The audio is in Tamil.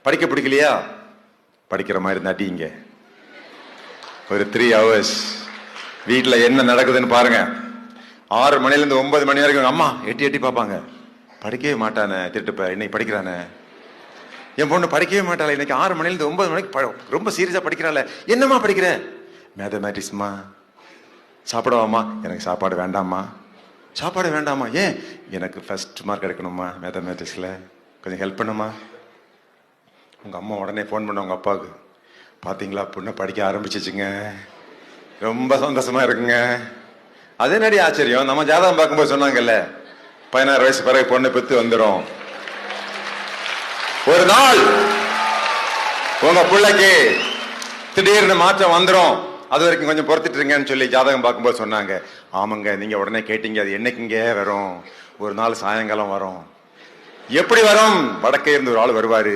படிக்க பிடிக்கலையா? படிக்கிற மாதிரி நடிங்க. ஒரு 3 hours வீட்டுல என்ன நடக்குதுன்னு பாருங்க. 6 மணில இருந்து 9 மணி வரைக்கும் அம்மா எட்டி எட்டி பார்ப்பாங்க. படிக்கவே மாட்டானே, திருட்டுப்ப இன்னைக்கு படிக்கிறானே. என் பொண்ணு படிக்கவே மாட்டாளே, இன்னைக்கு 6 மணில இருந்து 9 மணிக்கு ரொம்ப சீரியஸா படிக்கிறாள். என்னம்மா படிக்கிற? மேத்தமேட்டிக்ஸ்மா. சாப்பிடவாமா? எனக்கு சாப்பாடு வேண்டாம்மா. சாப்பாடு வேண்டாமா? ஏன்? எனக்கு ஃபர்ஸ்ட் மார்க் எடுக்கணுமா மேத்தமேட்டிக்ஸ்ல, கொஞ்சம் ஹெல்ப் பண்ணுமா. உங்க அம்மா உடனே ஃபோன் பண்ண உங்க அப்பாவுக்கு, பாத்தீங்களா பொண்ணை படிக்க ஆரம்பிச்சிச்சுங்க, ரொம்ப சந்தோஷமா இருக்குங்க. அதே நடி ஆச்சரியம், நம்ம ஜாதகம் பார்க்கும்போது சொன்னாங்கல்ல 16 வயசு பிறகு பொண்ணு பெத்து வந்துடும். ஒரு நாள் உங்க பிள்ளைக்கு திடீர்னு மாற்றம் வந்துடும், அது வரைக்கும் கொஞ்சம் பொறுத்துட்டு இருங்கன்னு சொல்லி ஜாதகம் பார்க்கும்போது சொன்னாங்க. ஆமாங்க, நீங்க உடனே கேட்டீங்க, அது என்னைக்குங்க வரும்? ஒரு நாள் சாயங்காலம் வரும். எப்படி வரும்? வடக்கே இருந்து ஒரு ஆள் வருவாரு.